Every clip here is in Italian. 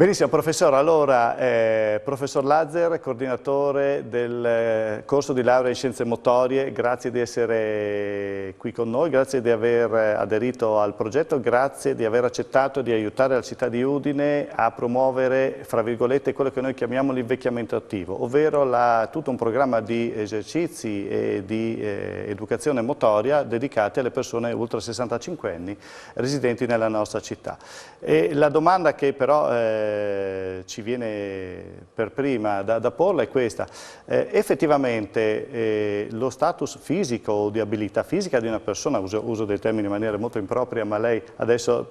Benissimo, professore. Allora, professor Lazzer, coordinatore del corso di laurea in scienze motorie, grazie di essere qui con noi, grazie di aver aderito al progetto, grazie di aver accettato di aiutare la città di Udine a promuovere, fra virgolette, quello che noi chiamiamo l'invecchiamento attivo, ovvero tutto un programma di esercizi e di educazione motoria dedicati alle persone ultra 65 anni residenti nella nostra città. E la domanda che però ci viene per prima da porla è questa. Effettivamente lo status fisico o di abilità fisica di una persona, uso dei termini in maniera molto impropria, ma lei adesso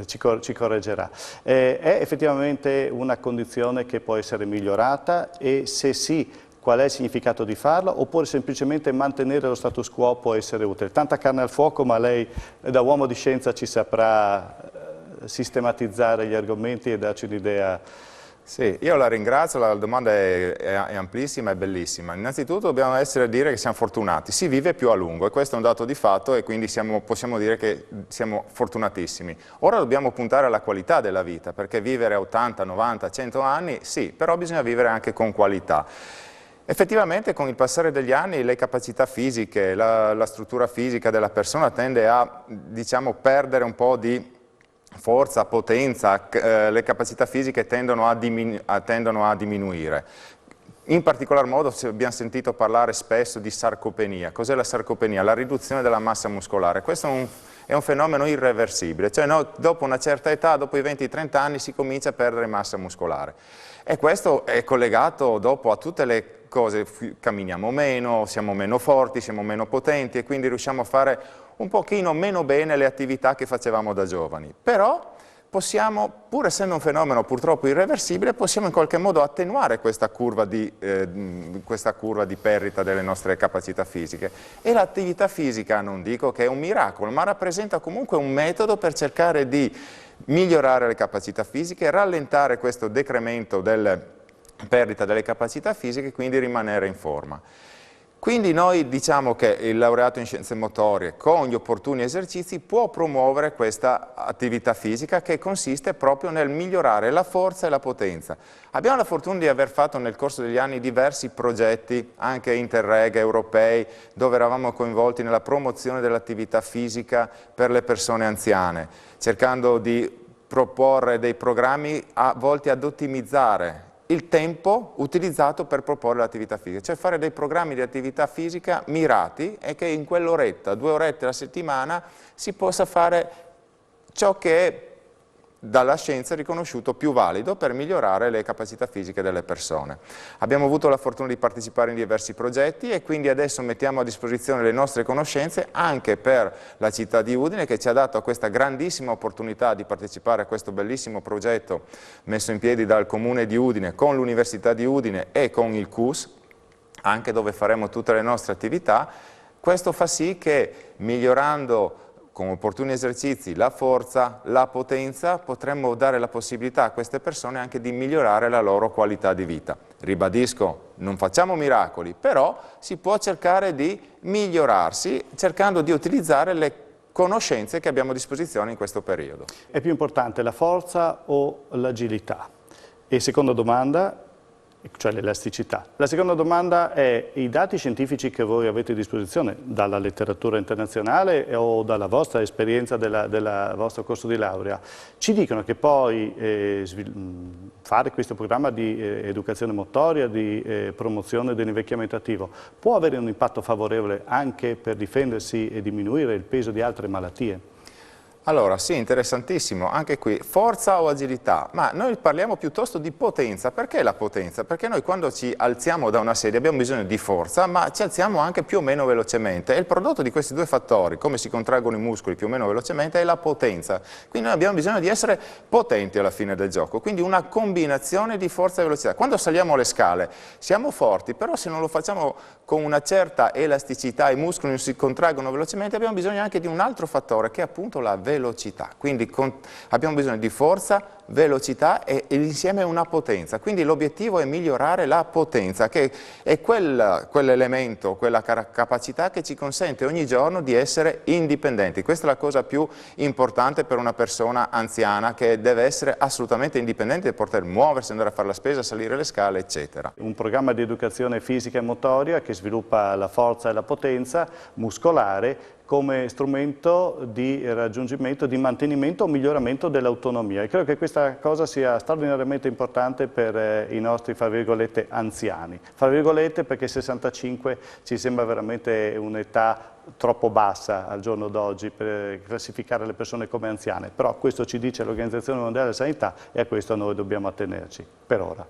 ci correggerà, è effettivamente una condizione che può essere migliorata e se sì, qual è il significato di farlo, oppure semplicemente mantenere lo status quo può essere utile? Tanta carne al fuoco, ma lei da uomo di scienza ci saprà sistematizzare gli argomenti e darci un'idea. Sì, io la ringrazio, la domanda è amplissima e bellissima. Innanzitutto dobbiamo dire che siamo fortunati, si vive più a lungo e questo è un dato di fatto e quindi possiamo dire che siamo fortunatissimi. Ora dobbiamo puntare alla qualità della vita, perché vivere a 80, 90, 100 anni, sì, però bisogna vivere anche con qualità. Effettivamente con il passare degli anni le capacità fisiche, la struttura fisica della persona tende a, diciamo, perdere un po' di forza, potenza, le capacità fisiche tendono a diminuire. In particolar modo abbiamo sentito parlare spesso di sarcopenia. Cos'è la sarcopenia? La riduzione della massa muscolare. Questo è un fenomeno irreversibile, cioè dopo una certa età, dopo i 20-30 anni si comincia a perdere massa muscolare. E questo è collegato dopo a tutte le cose, camminiamo meno, siamo meno forti, siamo meno potenti e quindi riusciamo a fare un pochino meno bene le attività che facevamo da giovani. Però possiamo, pur essendo un fenomeno purtroppo irreversibile, possiamo in qualche modo attenuare questa curva di perdita delle nostre capacità fisiche. E l'attività fisica, non dico che è un miracolo, ma rappresenta comunque un metodo per cercare di migliorare le capacità fisiche, rallentare questo decremento della perdita delle capacità fisiche e quindi rimanere in forma. Quindi noi diciamo che il laureato in scienze motorie con gli opportuni esercizi può promuovere questa attività fisica che consiste proprio nel migliorare la forza e la potenza. Abbiamo la fortuna di aver fatto nel corso degli anni diversi progetti, anche interreg europei, dove eravamo coinvolti nella promozione dell'attività fisica per le persone anziane, cercando di proporre dei programmi volti ad ottimizzare il tempo utilizzato per proporre l'attività fisica, cioè fare dei programmi di attività fisica mirati e che in quell'oretta, 2 orette alla settimana si possa fare ciò che è dalla scienza riconosciuto più valido per migliorare le capacità fisiche delle persone. Abbiamo avuto la fortuna di partecipare in diversi progetti e quindi adesso mettiamo a disposizione le nostre conoscenze anche per la città di Udine che ci ha dato questa grandissima opportunità di partecipare a questo bellissimo progetto messo in piedi dal Comune di Udine con l'Università di Udine e con il CUS, anche dove faremo tutte le nostre attività. Questo fa sì che migliorando con opportuni esercizi la forza, la potenza, potremmo dare la possibilità a queste persone anche di migliorare la loro qualità di vita. Ribadisco, non facciamo miracoli, però si può cercare di migliorarsi cercando di utilizzare le conoscenze che abbiamo a disposizione in questo periodo. È più importante la forza o l'agilità? E seconda domanda, cioè l'elasticità. La seconda domanda è: i dati scientifici che voi avete a disposizione dalla letteratura internazionale o dalla vostra esperienza del vostro corso di laurea ci dicono che poi fare questo programma di educazione motoria, di promozione dell'invecchiamento attivo può avere un impatto favorevole anche per difendersi e diminuire il peso di altre malattie? Allora, sì, interessantissimo, anche qui, forza o agilità? Ma noi parliamo piuttosto di potenza. Perché la potenza? Perché noi quando ci alziamo da una sedia abbiamo bisogno di forza, ma ci alziamo anche più o meno velocemente. E il prodotto di questi due fattori, come si contraggono i muscoli più o meno velocemente, è la potenza. Quindi noi abbiamo bisogno di essere potenti alla fine del gioco, quindi una combinazione di forza e velocità. Quando saliamo le scale siamo forti, però se non lo facciamo con una certa elasticità, i muscoli non si contraggono velocemente, abbiamo bisogno anche di un altro fattore, che è appunto la velocità. velocità, quindi abbiamo bisogno di forza, velocità e insieme una potenza, quindi l'obiettivo è migliorare la potenza, che è quell'elemento, quella capacità che ci consente ogni giorno di essere indipendenti. Questa è la cosa più importante per una persona anziana, che deve essere assolutamente indipendente e poter muoversi, andare a fare la spesa, salire le scale, eccetera. Un programma di educazione fisica e motoria che sviluppa la forza e la potenza muscolare come strumento di raggiungimento, di mantenimento o miglioramento dell'autonomia. E credo che questa cosa sia straordinariamente importante per i nostri, fra virgolette, anziani. Fra virgolette, perché 65 ci sembra veramente un'età troppo bassa al giorno d'oggi per classificare le persone come anziane, però questo ci dice l'Organizzazione Mondiale della Sanità e a questo noi dobbiamo attenerci per ora.